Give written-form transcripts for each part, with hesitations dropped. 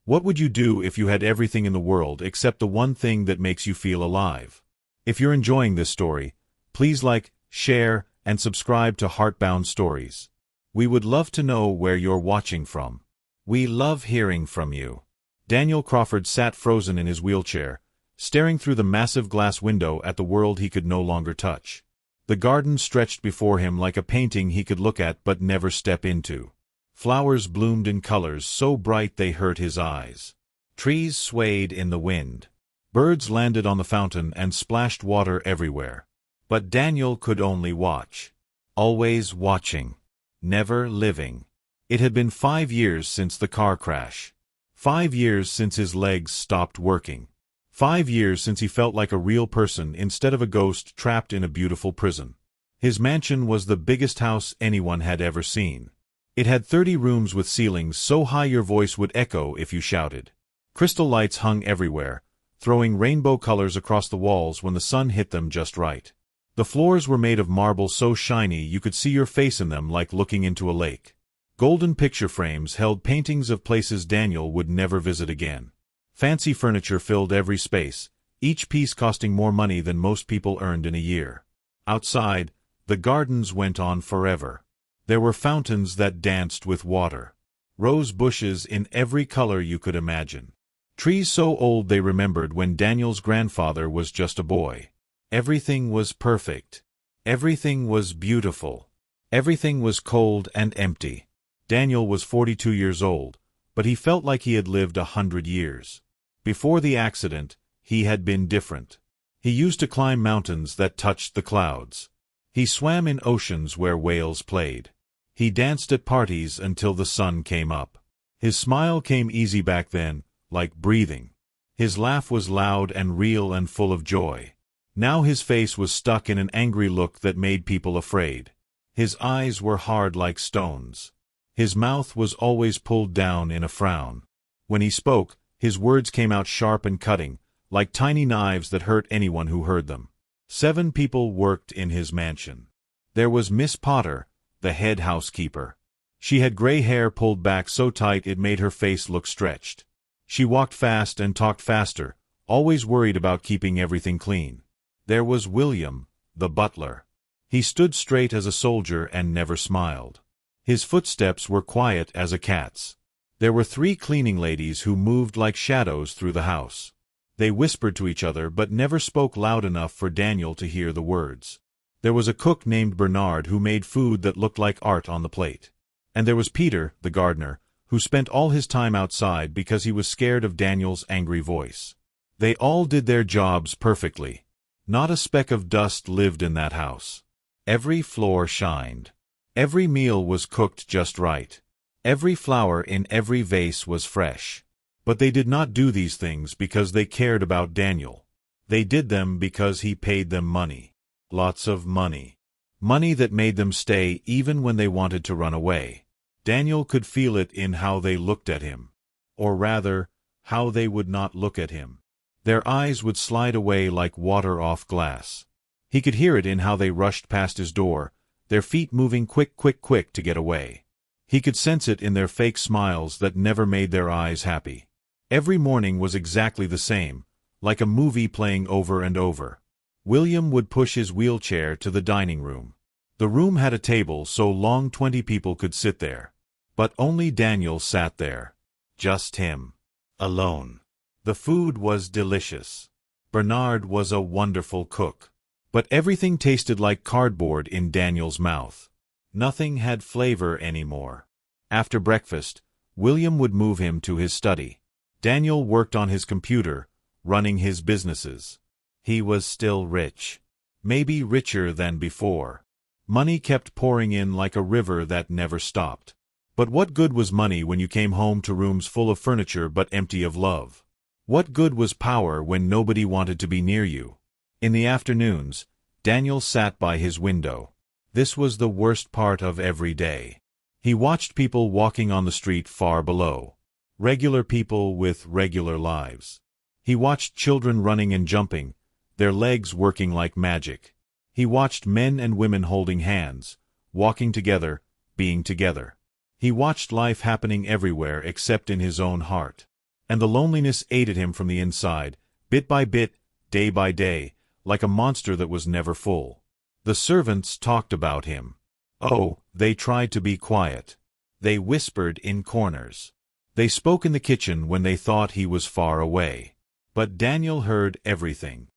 What would you do if you had everything in the world except the one thing that makes you feel alive? If you're enjoying this story, please like, share, and subscribe to Heartbound Stories. We would love to know where you're watching from. We love hearing from you. Daniel Crawford sat frozen in his wheelchair, staring through the massive glass window at the world he could no longer touch. The garden stretched before him like a painting he could look at but never step into. Flowers bloomed in colors so bright they hurt his eyes. Trees swayed in the wind. Birds landed on the fountain and splashed water everywhere. But Daniel could only watch. Always watching. Never living. It had been 5 years since the car crash. 5 years since his legs stopped working. 5 years since he felt like a real person instead of a ghost trapped in a beautiful prison. His mansion was the biggest house anyone had ever seen. It had 30 rooms with ceilings so high your voice would echo if you shouted. Crystal lights hung everywhere, throwing rainbow colors across the walls when the sun hit them just right. The floors were made of marble so shiny you could see your face in them like looking into a lake. Golden picture frames held paintings of places Daniel would never visit again. Fancy furniture filled every space, each piece costing more money than most people earned in a year. Outside, the gardens went on forever. There were fountains that danced with water. Rose bushes in every color you could imagine. Trees so old they remembered when Daniel's grandfather was just a boy. Everything was perfect. Everything was beautiful. Everything was cold and empty. Daniel was 42 years old, but he felt like he had lived 100 years. Before the accident, he had been different. He used to climb mountains that touched the clouds. He swam in oceans where whales played. He danced at parties until the sun came up. His smile came easy back then, like breathing. His laugh was loud and real and full of joy. Now his face was stuck in an angry look that made people afraid. His eyes were hard like stones. His mouth was always pulled down in a frown. When he spoke, his words came out sharp and cutting, like tiny knives that hurt anyone who heard them. 7 people worked in his mansion. There was Miss Potter, the head housekeeper. She had gray hair pulled back so tight it made her face look stretched. She walked fast and talked faster, always worried about keeping everything clean. There was William, the butler. He stood straight as a soldier and never smiled. His footsteps were quiet as a cat's. There were 3 cleaning ladies who moved like shadows through the house. They whispered to each other but never spoke loud enough for Daniel to hear the words. There was a cook named Bernard who made food that looked like art on the plate. And there was Peter, the gardener, who spent all his time outside because he was scared of Daniel's angry voice. They all did their jobs perfectly. Not a speck of dust lived in that house. Every floor shined. Every meal was cooked just right. Every flower in every vase was fresh. But they did not do these things because they cared about Daniel. They did them because he paid them money. Lots of money. Money that made them stay even when they wanted to run away. Daniel could feel it in how they looked at him. Or rather, how they would not look at him. Their eyes would slide away like water off glass. He could hear it in how they rushed past his door, their feet moving quick to get away. He could sense it in their fake smiles that never made their eyes happy. Every morning was exactly the same, like a movie playing over and over. William would push his wheelchair to the dining room. The room had a table so long 20 people could sit there. But only Daniel sat there. Just him. Alone. The food was delicious. Bernard was a wonderful cook. But everything tasted like cardboard in Daniel's mouth. Nothing had flavor anymore. After breakfast, William would move him to his study. Daniel worked on his computer, running his businesses. He was still rich. Maybe richer than before. Money kept pouring in like a river that never stopped. But what good was money when you came home to rooms full of furniture but empty of love? What good was power when nobody wanted to be near you? In the afternoons, Daniel sat by his window. This was the worst part of every day. He watched people walking on the street far below. Regular people with regular lives. He watched children running and jumping, their legs working like magic. He watched men and women holding hands, walking together, being together. He watched life happening everywhere except in his own heart. And the loneliness ate at him from the inside, bit by bit, day by day, like a monster that was never full. The servants talked about him. Oh, they tried to be quiet. They whispered in corners. They spoke in the kitchen when they thought he was far away. But Daniel heard everything.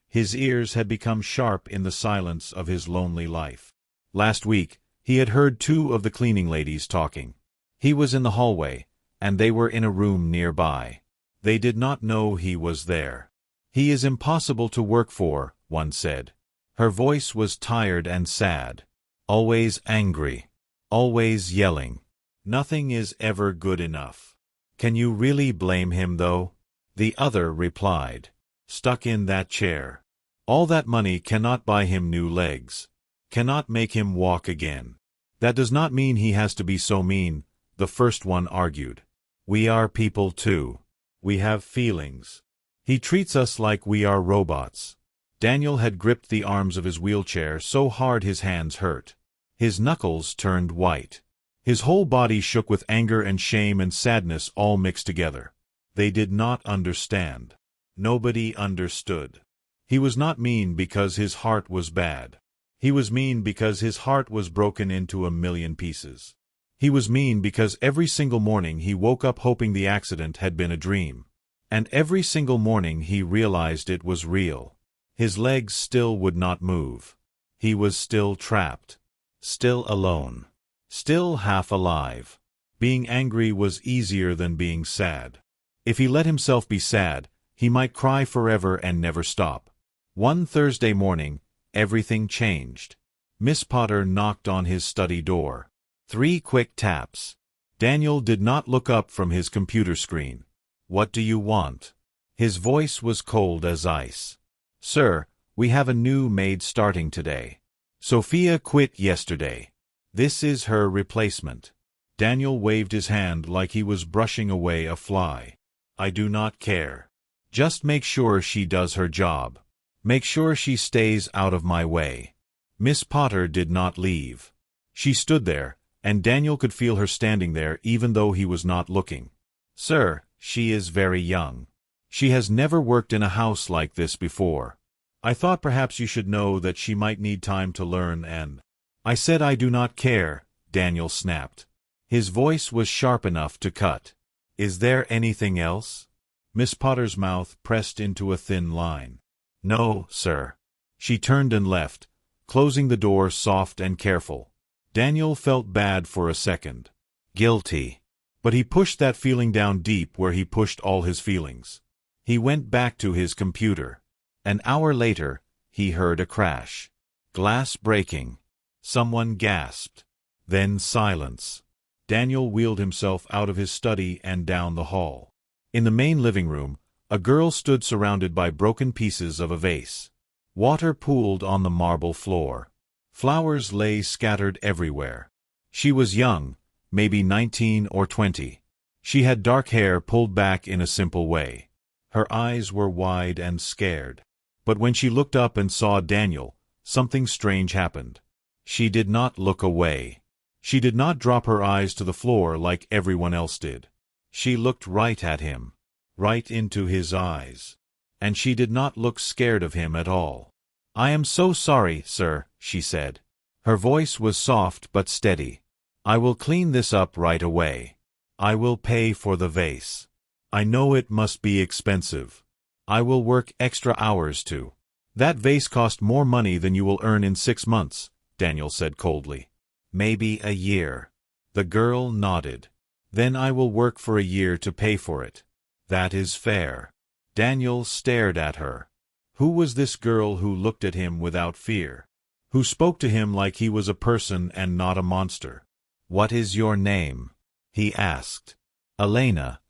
His ears had become sharp in the silence of his lonely life. Last week, he had heard two of the cleaning ladies talking. He was in the hallway, and they were in a room nearby. They did not know he was there. "He is impossible to work for," one said. Her voice was tired and sad. "Always angry. Always yelling. Nothing is ever good enough." "Can you really blame him, though?" The other replied. "Stuck in that chair. All that money cannot buy him new legs. Cannot make him walk again." "That does not mean he has to be so mean," the first one argued. "We are people too. We have feelings. He treats us like we are robots." Daniel had gripped the arms of his wheelchair so hard his hands hurt. His knuckles turned white. His whole body shook with anger and shame and sadness all mixed together. They did not understand. Nobody understood. He was not mean because his heart was bad. He was mean because his heart was broken into a million pieces. He was mean because every single morning he woke up hoping the accident had been a dream. And every single morning he realized it was real. His legs still would not move. He was still trapped. Still alone. Still half alive. Being angry was easier than being sad. If he let himself be sad, he might cry forever and never stop. One Thursday morning, everything changed. Miss Potter knocked on his study door. 3 quick taps. Daniel did not look up from his computer screen. "What do you want?" His voice was cold as ice. "Sir, we have a new maid starting today. Sophia quit yesterday. This is her replacement." Daniel waved his hand like he was brushing away a fly. "I do not care. Just make sure she does her job. Make sure she stays out of my way." Miss Potter did not leave. She stood there, and Daniel could feel her standing there even though he was not looking. "Sir, she is very young. She has never worked in a house like this before. I thought perhaps you should know that she might need time to learn and—" "I said I do not care," Daniel snapped. His voice was sharp enough to cut. "Is there anything else?" Miss Potter's mouth pressed into a thin line. "No, sir." She turned and left, closing the door soft and careful. Daniel felt bad for a second. Guilty. But he pushed that feeling down deep where he pushed all his feelings. He went back to his computer. An hour later, he heard a crash. Glass breaking. Someone gasped. Then silence. Daniel wheeled himself out of his study and down the hall. In the main living room, a girl stood surrounded by broken pieces of a vase. Water pooled on the marble floor. Flowers lay scattered everywhere. She was young, maybe 19 or 20. She had dark hair pulled back in a simple way. Her eyes were wide and scared. But when she looked up and saw Daniel, something strange happened. She did not look away. She did not drop her eyes to the floor like everyone else did. She looked right at him. Right into his eyes. And she did not look scared of him at all. "I am so sorry, sir," she said. Her voice was soft but steady. "I will clean this up right away. I will pay for the vase. I know it must be expensive. I will work extra hours too." "That vase cost more money than you will earn in 6 months," Daniel said coldly. "Maybe a year." The girl nodded. "Then I will work for a year to pay for it. That is fair." Daniel stared at her. Who was this girl who looked at him without fear? Who spoke to him like he was a person and not a monster? "What is your name?" he asked. "Elena,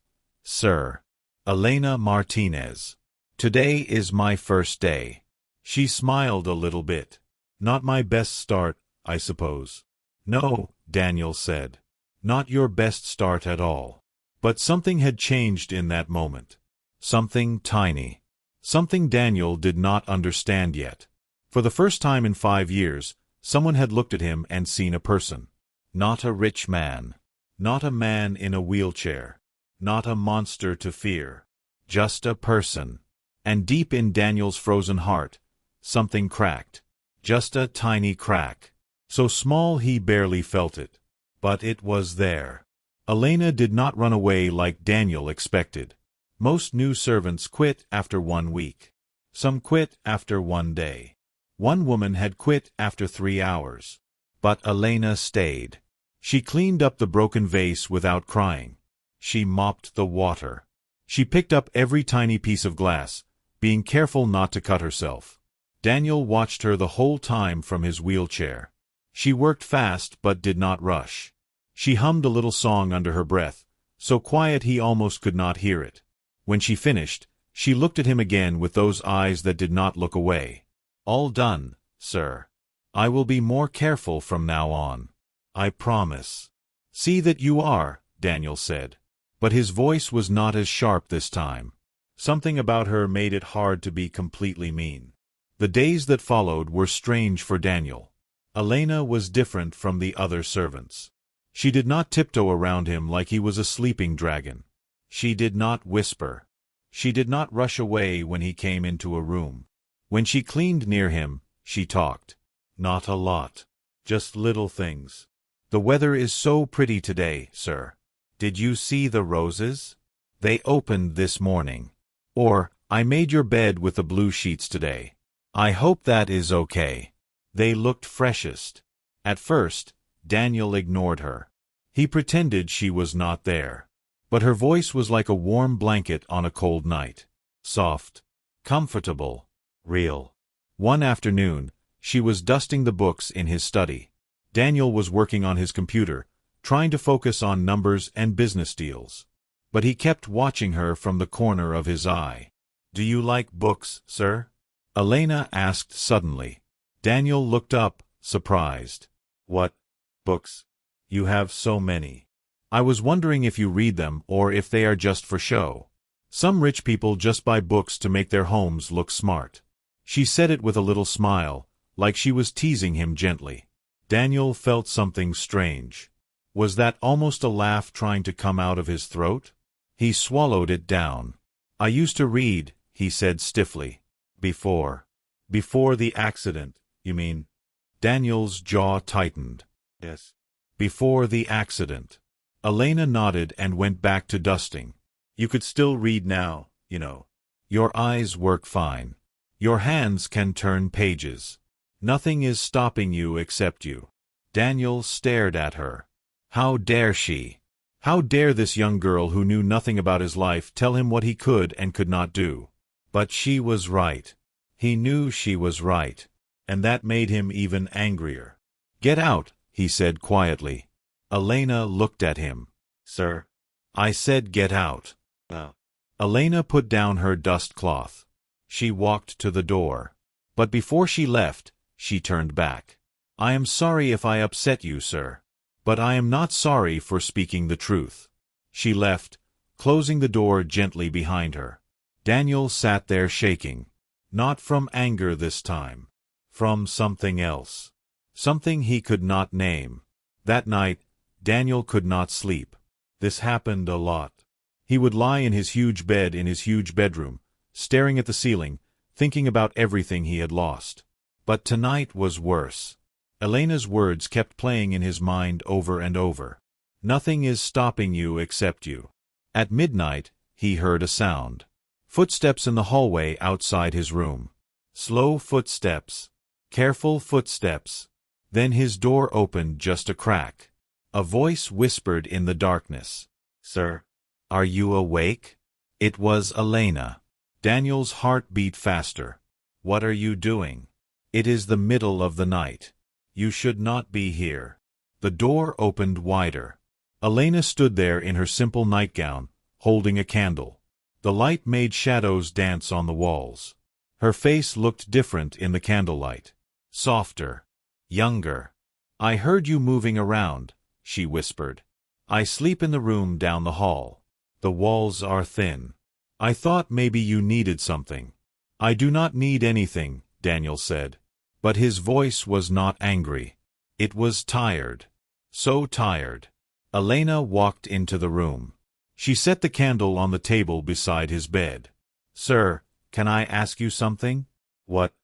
sir. Elena Martinez. Today is my first day." She smiled a little bit. "Not my best start, I suppose." "No," Daniel said. "Not your best start at all." But something had changed in that moment. Something tiny. Something Daniel did not understand yet. For the first time in 5 years, someone had looked at him and seen a person. Not a rich man. Not a man in a wheelchair. Not a monster to fear. Just a person. And deep in Daniel's frozen heart, something cracked. Just a tiny crack. So small he barely felt it. But it was there. Elena did not run away like Daniel expected. Most new servants quit after 1 week. Some quit after 1 day. One woman had quit after 3 hours. But Elena stayed. She cleaned up the broken vase without crying. She mopped the water. She picked up every tiny piece of glass, being careful not to cut herself. Daniel watched her the whole time from his wheelchair. She worked fast but did not rush. She hummed a little song under her breath, so quiet he almost could not hear it. When she finished, she looked at him again with those eyes that did not look away. "All done, sir. I will be more careful from now on. I promise." "See that you are," Daniel said. But his voice was not as sharp this time. Something about her made it hard to be completely mean. The days that followed were strange for Daniel. Elena was different from the other servants. She did not tiptoe around him like he was a sleeping dragon. She did not whisper. She did not rush away when he came into a room. When she cleaned near him, she talked. Not a lot. Just little things. "The weather is so pretty today, sir. Did you see the roses? They opened this morning." Or, "I made your bed with the blue sheets today. I hope that is okay. They looked freshest." At first, Daniel ignored her. He pretended she was not there. But her voice was like a warm blanket on a cold night. Soft. Comfortable. Real. One afternoon, she was dusting the books in his study. Daniel was working on his computer, trying to focus on numbers and business deals. But he kept watching her from the corner of his eye. "Do you like books, sir?" Elena asked suddenly. Daniel looked up, surprised. "What books? You have so many. I was wondering if you read them or if they are just for show. Some rich people just buy books to make their homes look smart." She said it with a little smile, like she was teasing him gently. Daniel felt something strange. Was that almost a laugh trying to come out of his throat? He swallowed it down. "I used to read," he said stiffly. "Before the accident, you mean?" Daniel's jaw tightened. "Yes. Before the accident." Elena nodded and went back to dusting. "You could still read now, you know. Your eyes work fine. Your hands can turn pages. Nothing is stopping you except you." Daniel stared at her. How dare she? How dare this young girl who knew nothing about his life tell him what he could and could not do? But she was right. He knew she was right. And that made him even angrier. "Get out," he said quietly. Elena looked at him. "Sir?" "I said get out." "Oh." Elena put down her dust cloth. She walked to the door. But before she left, she turned back. "I am sorry if I upset you, sir. But I am not sorry for speaking the truth." She left, closing the door gently behind her. Daniel sat there shaking. Not from anger this time. From something else. Something he could not name. That night, Daniel could not sleep. This happened a lot. He would lie in his huge bed in his huge bedroom, staring at the ceiling, thinking about everything he had lost. But tonight was worse. Elena's words kept playing in his mind over and over. "Nothing is stopping you except you." At midnight, he heard a sound. Footsteps in the hallway outside his room. Slow footsteps. Careful footsteps. Then his door opened just a crack. A voice whispered in the darkness. "Sir, are you awake?" It was Elena. Daniel's heart beat faster. "What are you doing? It is the middle of the night. You should not be here." The door opened wider. Elena stood there in her simple nightgown, holding a candle. The light made shadows dance on the walls. Her face looked different in the candlelight. Softer. Younger. "I heard you moving around," she whispered. "I sleep in the room down the hall. The walls are thin. I thought maybe you needed something." "I do not need anything," Daniel said. But his voice was not angry. It was tired. So tired. Elena walked into the room. She set the candle on the table beside his bed. "Sir, can I ask you something?" "What?"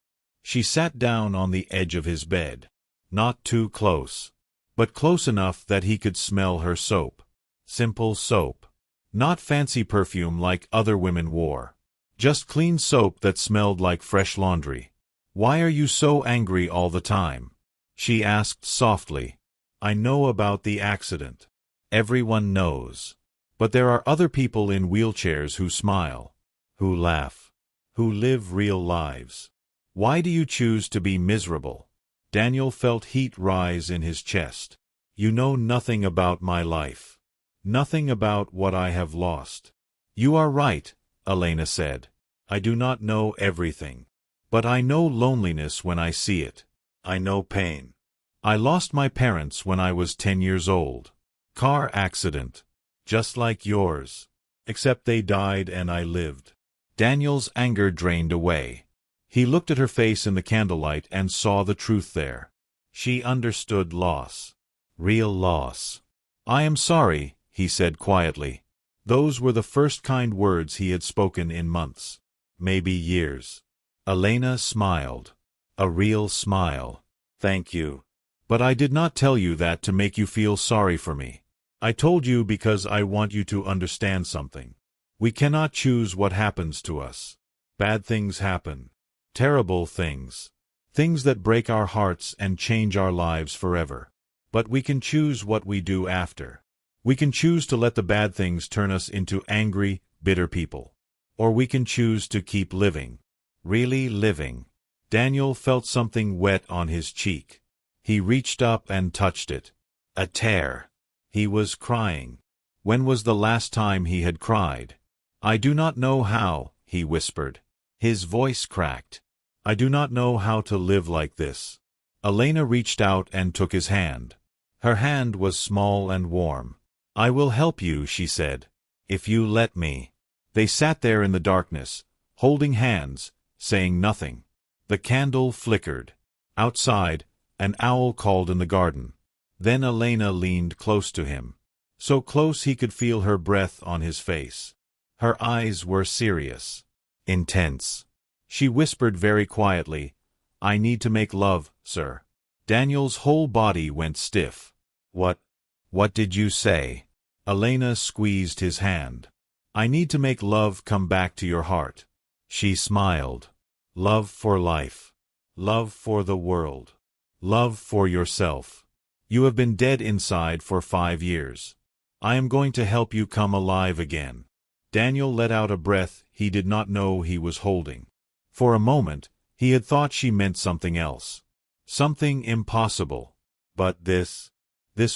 She sat down on the edge of his bed. Not too close, but close enough that he could smell her soap. Simple soap. Not fancy perfume like other women wore. Just clean soap that smelled like fresh laundry. "Why are you so angry all the time?" she asked softly. "I know about the accident. Everyone knows. But there are other people in wheelchairs who smile, who laugh, who live real lives. Why do you choose to be miserable?" Daniel felt heat rise in his chest. "You know nothing about my life. Nothing about what I have lost." "You are right," Elena said. "I do not know everything. But I know loneliness when I see it. I know pain. I lost my parents when I was 10 years old. Car accident. Just like yours. Except they died and I lived." Daniel's anger drained away. He looked at her face in the candlelight and saw the truth there. She understood loss. Real loss. "I am sorry," he said quietly. Those were the first kind words he had spoken in months. Maybe years. Elena smiled. A real smile. "Thank you. But I did not tell you that to make you feel sorry for me. I told you because I want you to understand something. We cannot choose what happens to us. Bad things happen. Terrible things. Things that break our hearts and change our lives forever. But we can choose what we do after. We can choose to let the bad things turn us into angry, bitter people. Or we can choose to keep living. Really living." Daniel felt something wet on his cheek. He reached up and touched it. A tear. He was crying. When was the last time he had cried? "I do not know how," he whispered. His voice cracked. "I do not know how to live like this." Elena reached out and took his hand. Her hand was small and warm. "I will help you," she said. "If you let me." They sat there in the darkness, holding hands, saying nothing. The candle flickered. Outside, an owl called in the garden. Then Elena leaned close to him. So close he could feel her breath on his face. Her eyes were serious. Intense. She whispered very quietly, "I need to make love, sir." Daniel's whole body went stiff. What did you say?" Elena squeezed his hand. "I need to make love come back to your heart." She smiled. "Love for life. Love for the world. Love for yourself. You have been dead inside for 5 years. I am going to help you come alive again." Daniel let out a breath he did not know he was holding. For a moment, he had thought she meant something else. Something impossible. But this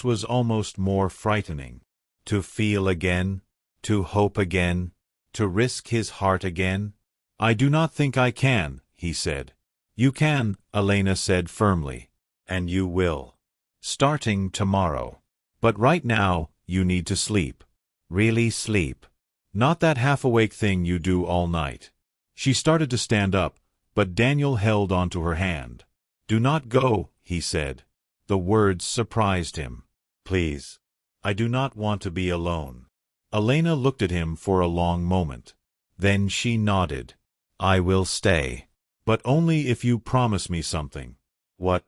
was almost more frightening. To feel again, to hope again, to risk his heart again. "I do not think I can," he said. "You can," Elena said firmly. "And you will. Starting tomorrow. But right now, you need to sleep. Really sleep. Not that half-awake thing you do all night." She started to stand up, but Daniel held onto her hand. "Do not go," he said. The words surprised him. "Please. I do not want to be alone." Elena looked at him for a long moment. Then she nodded. "I will stay. But only if you promise me something." "What?"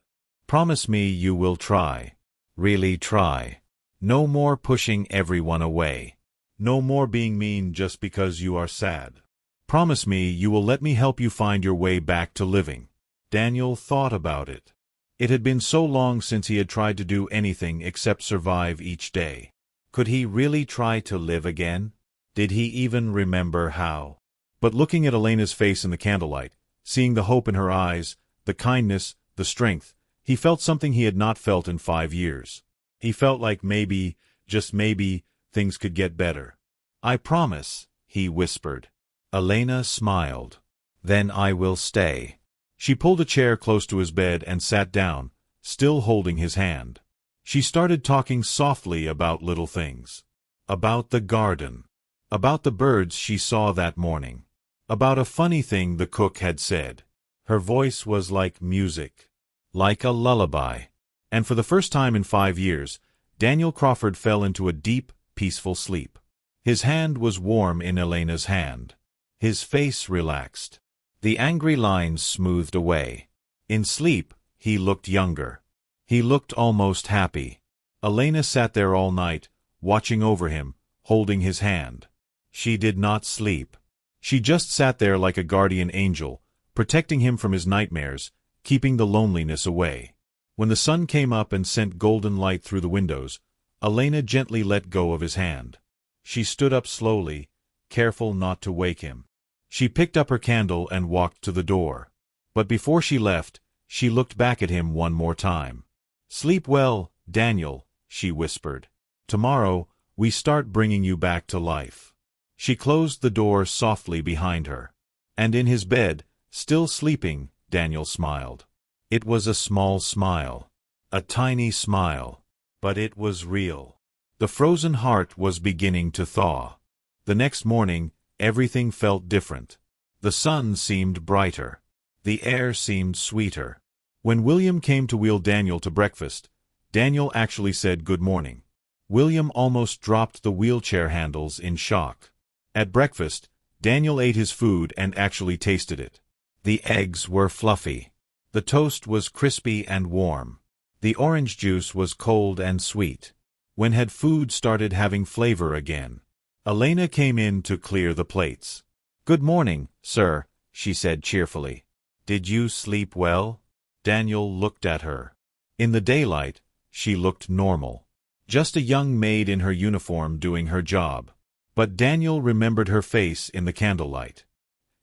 "Promise me you will try. Really try. No more pushing everyone away. No more being mean just because you are sad. Promise me you will let me help you find your way back to living." Daniel thought about it. It had been so long since he had tried to do anything except survive each day. Could he really try to live again? Did he even remember how? But looking at Elena's face in the candlelight, seeing the hope in her eyes, the kindness, the strength, he felt something he had not felt in 5 years. He felt like maybe, just maybe, things could get better. "I promise," he whispered. Elena smiled. "Then I will stay." She pulled a chair close to his bed and sat down, still holding his hand. She started talking softly about little things. About the garden. About the birds she saw that morning. About a funny thing the cook had said. Her voice was like music. Like a lullaby. And for the first time in 5 years, Daniel Crawford fell into a deep, peaceful sleep. His hand was warm in Elena's hand. His face relaxed. The angry lines smoothed away. In sleep, he looked younger. He looked almost happy. Elena sat there all night, watching over him, holding his hand. She did not sleep. She just sat there like a guardian angel, protecting him from his nightmares, keeping the loneliness away. When the sun came up and sent golden light through the windows, Elena gently let go of his hand. She stood up slowly, careful not to wake him. She picked up her candle and walked to the door. But before she left, she looked back at him one more time. "Sleep well, Daniel," she whispered. "Tomorrow, we start bringing you back to life." She closed the door softly behind her. And in his bed, still sleeping, Daniel smiled. It was a small smile. A tiny smile. But it was real. The frozen heart was beginning to thaw. The next morning, everything felt different. The sun seemed brighter. The air seemed sweeter. When William came to wheel Daniel to breakfast, Daniel actually said good morning. William almost dropped the wheelchair handles in shock. At breakfast, Daniel ate his food and actually tasted it. The eggs were fluffy. The toast was crispy and warm. The orange juice was cold and sweet. When had food started having flavor again? Elena came in to clear the plates. "Good morning, sir," she said cheerfully. "Did you sleep well?" Daniel looked at her. In the daylight, she looked normal. Just a young maid in her uniform doing her job. But Daniel remembered her face in the candlelight.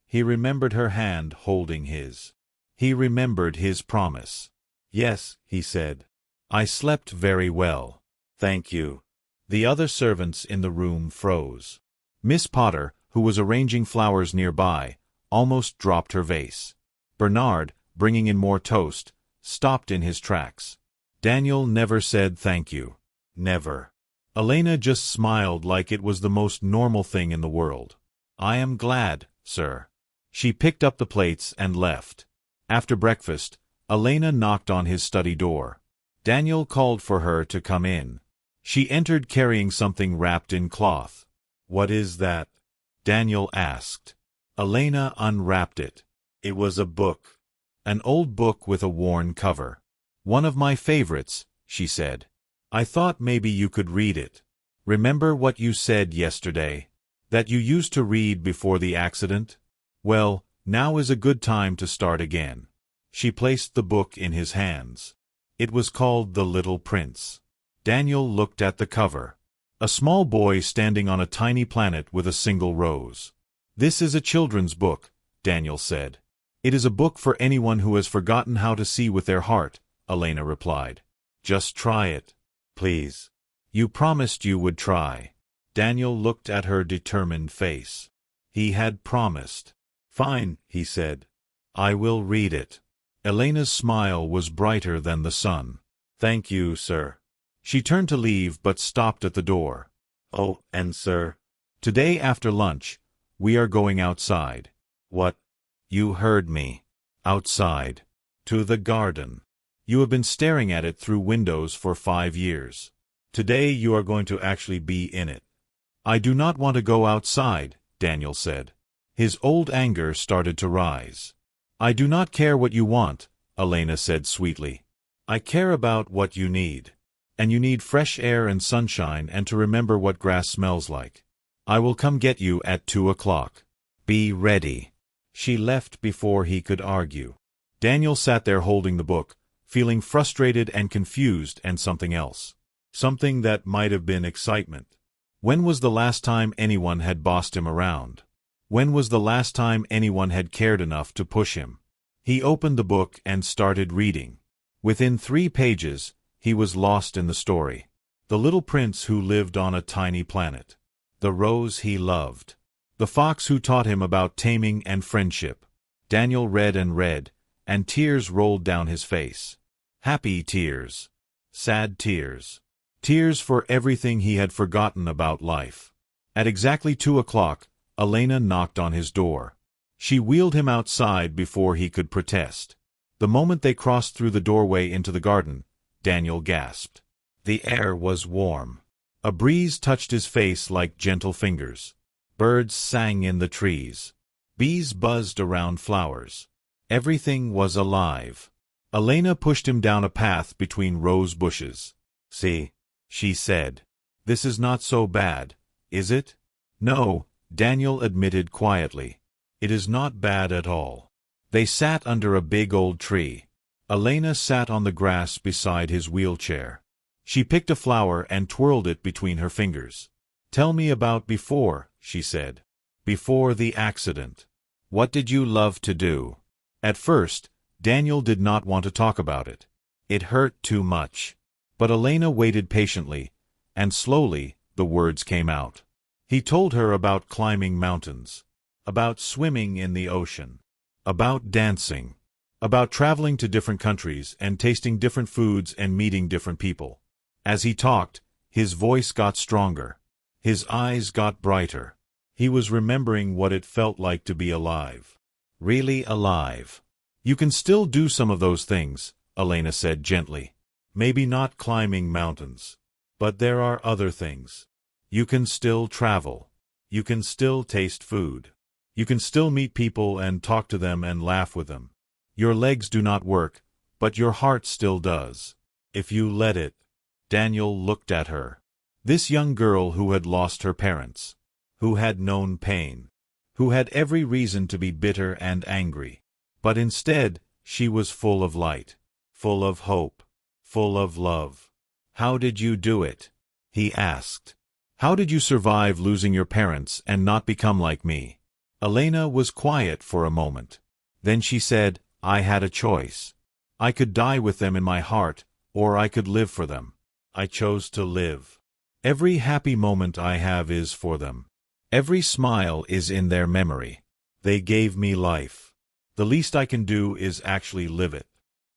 He remembered her hand holding his. He remembered his promise. "Yes," he said. "I slept very well. Thank you." The other servants in the room froze. Miss Potter, who was arranging flowers nearby, almost dropped her vase. Bernard, bringing in more toast, stopped in his tracks. Daniel never said thank you. Never. Elena just smiled like it was the most normal thing in the world. "I am glad, sir." She picked up the plates and left. After breakfast, Elena knocked on his study door. Daniel called for her to come in. She entered carrying something wrapped in cloth. "What is that?" Daniel asked. Elena unwrapped it. It was a book. An old book with a worn cover. "One of my favorites," she said. "I thought maybe you could read it. Remember what you said yesterday? That you used to read before the accident? Well, now is a good time to start again." She placed the book in his hands. It was called The Little Prince. Daniel looked at the cover. A small boy standing on a tiny planet with a single rose. "This is a children's book," Daniel said. "It is a book for anyone who has forgotten how to see with their heart," Elena replied. "Just try it. Please. You promised you would try." Daniel looked at her determined face. He had promised. "Fine," he said. "I will read it." Elena's smile was brighter than the sun. "Thank you, sir." She turned to leave but stopped at the door. "Oh, and sir, today after lunch, we are going outside." "What?" "You heard me. Outside. To the garden. You have been staring at it through windows for 5 years. Today you are going to actually be in it." "I do not want to go outside," Daniel said. His old anger started to rise. "I do not care what you want," Elena said sweetly. "I care about what you need. And you need fresh air and sunshine and to remember what grass smells like. I will come get you at 2 o'clock. Be ready." She left before he could argue. Daniel sat there holding the book, feeling frustrated and confused and something else. Something that might have been excitement. When was the last time anyone had bossed him around? When was the last time anyone had cared enough to push him? He opened the book and started reading. Within 3 pages, he was lost in the story. The little prince who lived on a tiny planet. The rose he loved. The fox who taught him about taming and friendship. Daniel read, and tears rolled down his face. Happy tears. Sad tears. Tears for everything he had forgotten about life. At exactly 2 o'clock, Elena knocked on his door. She wheeled him outside before he could protest. The moment they crossed through the doorway into the garden, Daniel gasped. The air was warm. A breeze touched his face like gentle fingers. Birds sang in the trees. Bees buzzed around flowers. Everything was alive. Elena pushed him down a path between rose bushes. "See," she said. "This is not so bad, is it?" "No," Daniel admitted quietly. "It is not bad at all." They sat under a big old tree. Elena sat on the grass beside his wheelchair. She picked a flower and twirled it between her fingers. "Tell me about before," she said. "Before the accident. What did you love to do?" At first, Daniel did not want to talk about it. It hurt too much. But Elena waited patiently, and slowly the words came out. He told her about climbing mountains, about swimming in the ocean, about dancing, about traveling to different countries and tasting different foods and meeting different people. As he talked, his voice got stronger. His eyes got brighter. He was remembering what it felt like to be alive. Really alive. "You can still do some of those things," Elena said gently. "Maybe not climbing mountains. But there are other things. You can still travel. You can still taste food. You can still meet people and talk to them and laugh with them. Your legs do not work, but your heart still does. If you let it." Daniel looked at her. This young girl who had lost her parents, who had known pain, who had every reason to be bitter and angry. But instead, she was full of light, full of hope, full of love. "How did you do it?" he asked. "How did you survive losing your parents and not become like me?" Elena was quiet for a moment. Then she said, "I had a choice. I could die with them in my heart, or I could live for them. I chose to live. Every happy moment I have is for them. Every smile is in their memory. They gave me life. The least I can do is actually live it."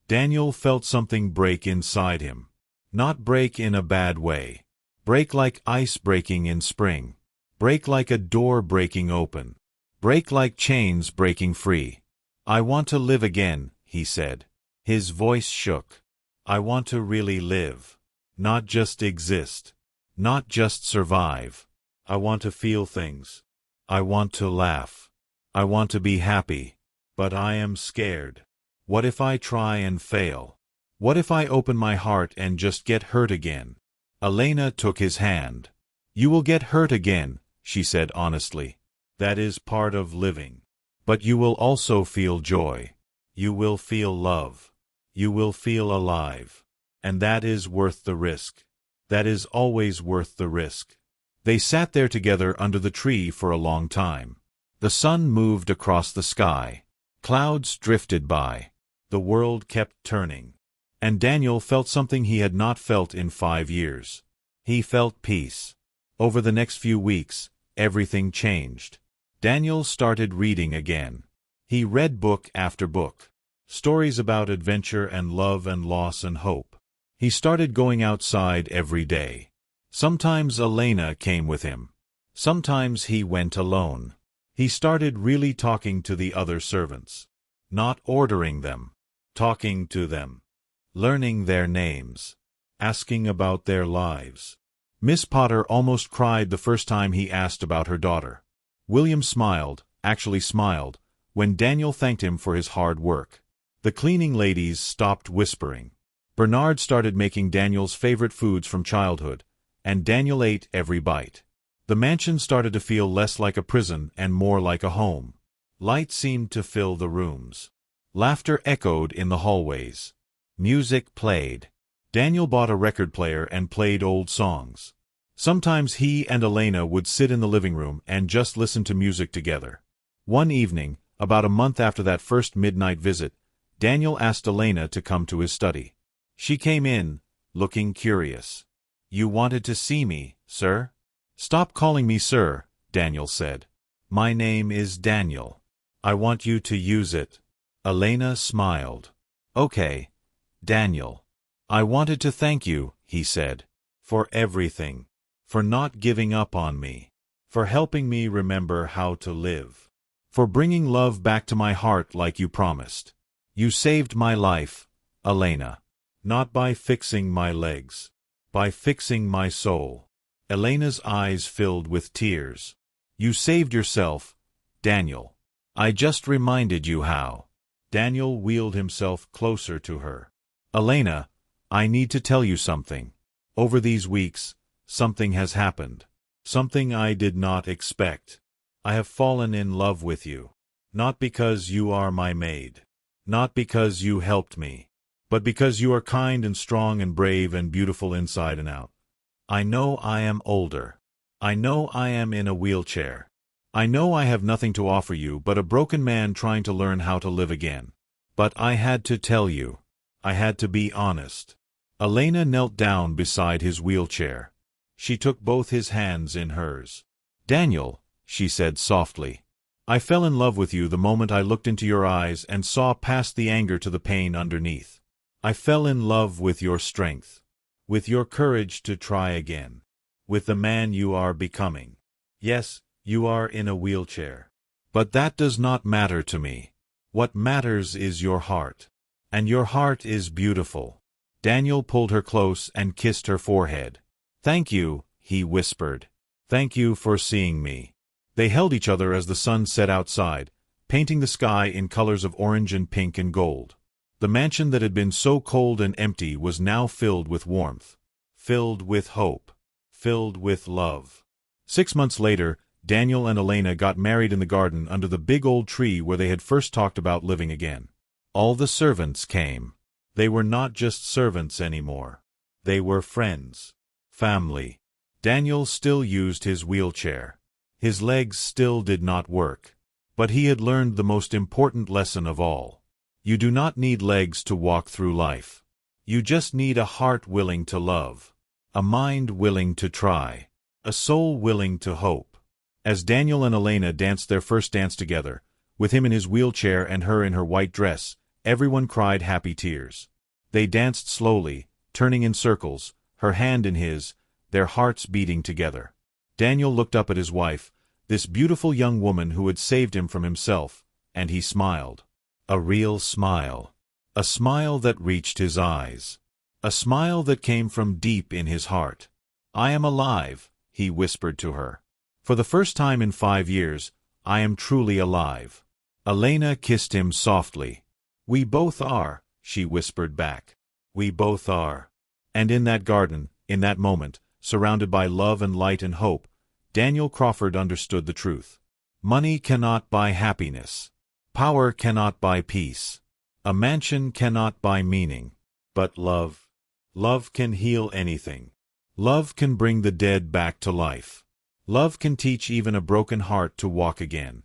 Daniel felt something break inside him. Not break in a bad way. Break like ice breaking in spring. Break like a door breaking open. Break like chains breaking free. "I want to live again," he said. His voice shook. "I want to really live. Not just exist. Not just survive. I want to feel things. I want to laugh. I want to be happy. But I am scared. What if I try and fail? What if I open my heart and just get hurt again?" Elena took his hand. "You will get hurt again," she said honestly. "That is part of living. But you will also feel joy. You will feel love. You will feel alive. And that is worth the risk. That is always worth the risk." They sat there together under the tree for a long time. The sun moved across the sky. Clouds drifted by. The world kept turning. And Daniel felt something he had not felt in 5 years. He felt peace. Over the next few weeks, everything changed. Daniel started reading again. He read book after book. Stories about adventure and love and loss and hope. He started going outside every day. Sometimes Elena came with him. Sometimes he went alone. He started really talking to the other servants. Not ordering them. Talking to them. Learning their names. Asking about their lives. Miss Potter almost cried the first time he asked about her daughter. William smiled, actually smiled, when Daniel thanked him for his hard work. The cleaning ladies stopped whispering. Bernard started making Daniel's favorite foods from childhood, and Daniel ate every bite. The mansion started to feel less like a prison and more like a home. Light seemed to fill the rooms. Laughter echoed in the hallways. Music played. Daniel bought a record player and played old songs. Sometimes he and Elena would sit in the living room and just listen to music together. One evening, about a month after that first midnight visit, Daniel asked Elena to come to his study. She came in, looking curious. "You wanted to see me, sir?" "Stop calling me sir," Daniel said. "My name is Daniel. I want you to use it." Elena smiled. "Okay, Daniel. I wanted to thank you," he said, "for everything. For not giving up on me. For helping me remember how to live. For bringing love back to my heart like you promised. You saved my life, Elena. Not by fixing my legs. By fixing my soul. Elena's eyes filled with tears. You saved yourself, Daniel. I just reminded you how. Daniel wheeled himself closer to her. Elena, I need to tell you something. Over these weeks, something has happened. Something I did not expect. I have fallen in love with you. Not because you are my maid. Not because you helped me. But because you are kind and strong and brave and beautiful inside and out. I know I am older. I know I am in a wheelchair. I know I have nothing to offer you but a broken man trying to learn how to live again. But I had to tell you. I had to be honest. Elena knelt down beside his wheelchair. She took both his hands in hers. Daniel, she said softly, I fell in love with you the moment I looked into your eyes and saw past the anger to the pain underneath. I fell in love with your strength, with your courage to try again, with the man you are becoming. Yes, you are in a wheelchair. But that does not matter to me. What matters is your heart. And your heart is beautiful. Daniel pulled her close and kissed her forehead. Thank you, he whispered. Thank you for seeing me. They held each other as the sun set outside, painting the sky in colors of orange and pink and gold. The mansion that had been so cold and empty was now filled with warmth, filled with hope, filled with love. 6 months later, Daniel and Elena got married in the garden under the big old tree where they had first talked about living again. All the servants came. They were not just servants anymore. They were friends, family. Daniel still used his wheelchair. His legs still did not work. But he had learned the most important lesson of all. You do not need legs to walk through life. You just need a heart willing to love, a mind willing to try, a soul willing to hope. As Daniel and Elena danced their first dance together, with him in his wheelchair and her in her white dress, everyone cried happy tears. They danced slowly, turning in circles, her hand in his, their hearts beating together. Daniel looked up at his wife, this beautiful young woman who had saved him from himself, and he smiled. A real smile. A smile that reached his eyes. A smile that came from deep in his heart. I am alive, he whispered to her. For the first time in 5 years, I am truly alive. Elena kissed him softly. We both are, she whispered back. We both are. And in that garden, in that moment, surrounded by love and light and hope, Daniel Crawford understood the truth. Money cannot buy happiness. Power cannot buy peace. A mansion cannot buy meaning. But love. Love can heal anything. Love can bring the dead back to life. Love can teach even a broken heart to walk again.